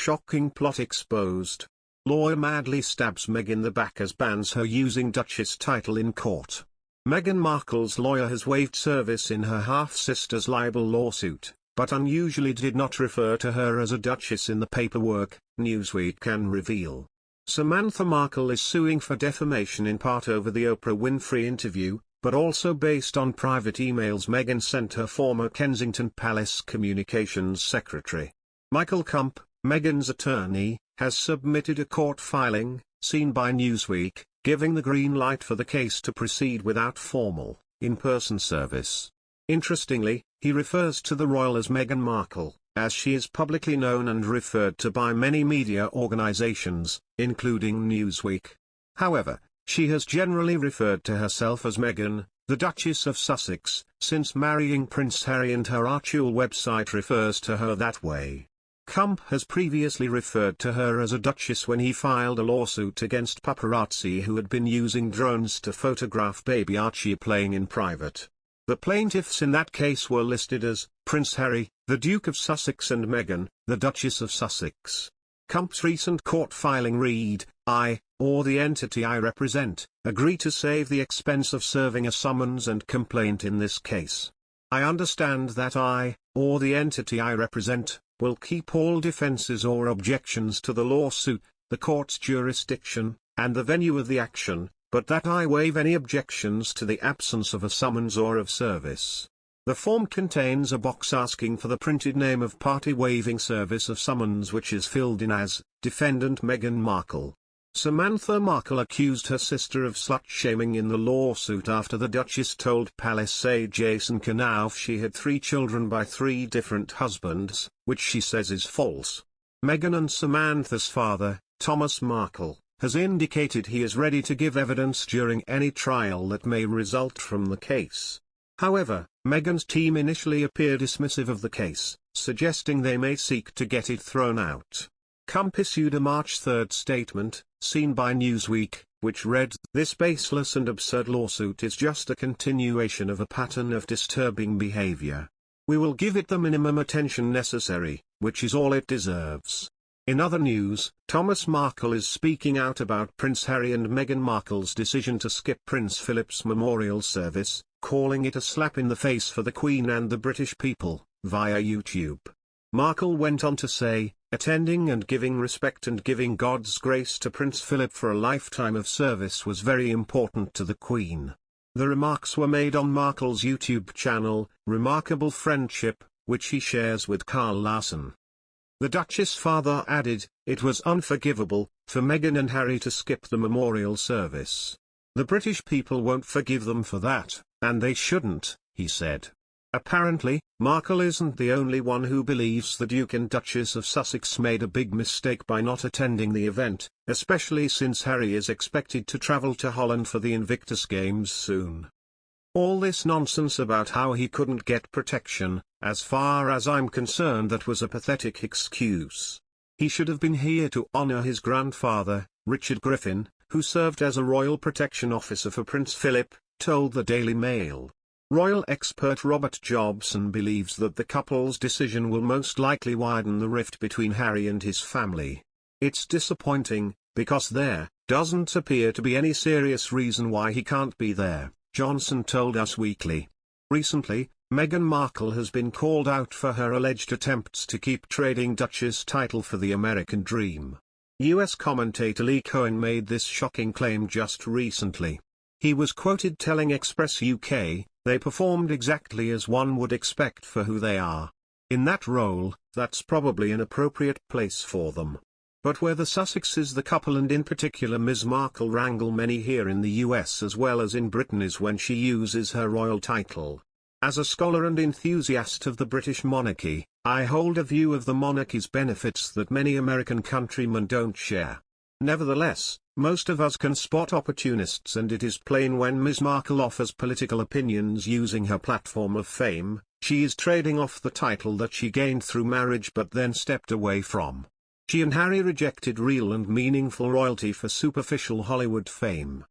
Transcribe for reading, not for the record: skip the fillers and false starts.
shocking plot exposed. Lawyer madly stabs Meghan in the back as bans her using Duchess title in court. Meghan Markle's lawyer has waived service in her half-sister's libel lawsuit, but unusually did not refer to her as a Duchess in the paperwork, Newsweek can reveal. Samantha Markle is suing for defamation in part over the Oprah Winfrey interview, but also based on private emails Meghan sent her former Kensington Palace Communications Secretary. Michael Kump, Meghan's attorney, has submitted a court filing, seen by Newsweek, giving the green light for the case to proceed without formal, in-person service. Interestingly, he refers to the royal as Meghan Markle, as she is publicly known and referred to by many media organizations, including Newsweek. However, she has generally referred to herself as Meghan, the Duchess of Sussex, since marrying Prince Harry, and her actual website refers to her that way. Kump has previously referred to her as a Duchess when he filed a lawsuit against paparazzi who had been using drones to photograph baby Archie playing in private. The plaintiffs in that case were listed as Prince Harry, the Duke of Sussex, and Meghan, the Duchess of Sussex. Kump's recent court filing read, "I, or the entity I represent, agree to save the expense of serving a summons and complaint in this case. I understand that I, or the entity I represent, will keep all defenses or objections to the lawsuit, the court's jurisdiction, and the venue of the action, but that I waive any objections to the absence of a summons or of service." The form contains a box asking for the printed name of party waiving service of summons, which is filled in as defendant Meghan Markle. Samantha Markle accused her sister of slut-shaming in the lawsuit after the Duchess told Palace aide Jason Knauf she had 3 children by 3 different husbands, which she says is false. Meghan and Samantha's father, Thomas Markle, has indicated he is ready to give evidence during any trial that may result from the case. However, Meghan's team initially appeared dismissive of the case, suggesting they may seek to get it thrown out. Kump issued a March 3 statement, seen by Newsweek, which read, "This baseless and absurd lawsuit is just a continuation of a pattern of disturbing behavior. We will give it the minimum attention necessary, which is all it deserves." In other news, Thomas Markle is speaking out about Prince Harry and Meghan Markle's decision to skip Prince Philip's memorial service, calling it a slap in the face for the Queen and the British people, via YouTube. Markle went on to say, "Attending and giving respect and giving God's grace to Prince Philip for a lifetime of service was very important to the Queen." The remarks were made on Markle's YouTube channel, Remarkable Friendship, which he shares with Carl Larson. The Duchess father added, "It was unforgivable for Meghan and Harry to skip the memorial service. The British people won't forgive them for that, and they shouldn't," he said. Apparently, Markle isn't the only one who believes the Duke and Duchess of Sussex made a big mistake by not attending the event, especially since Harry is expected to travel to Holland for the Invictus Games soon. All this nonsense about how he couldn't get protection, as far as I'm concerned, that was a pathetic excuse. He should have been here to honor his grandfather, Richard Griffin, who served as a royal protection officer for Prince Philip, told the Daily Mail. Royal expert Robert Jobson believes that the couple's decision will most likely widen the rift between Harry and his family. "It's disappointing, because there doesn't appear to be any serious reason why he can't be there," Johnson told Us Weekly. Recently, Meghan Markle has been called out for her alleged attempts to keep trading Duchess title for the American dream. US commentator Lee Cohen made this shocking claim just recently. He was quoted telling Express UK, "They performed exactly as one would expect for who they are. In that role, that's probably an appropriate place for them. But where the Sussexes, the couple, and in particular Ms. Markle, wrangle many here in the US as well as in Britain is when she uses her royal title. As a scholar and enthusiast of the British monarchy, I hold a view of the monarchy's benefits that many American countrymen don't share. Nevertheless, most of us can spot opportunists, and it is plain when Ms. Markle offers political opinions using her platform of fame, she is trading off the title that she gained through marriage but then stepped away from. She and Harry rejected real and meaningful royalty for superficial Hollywood fame.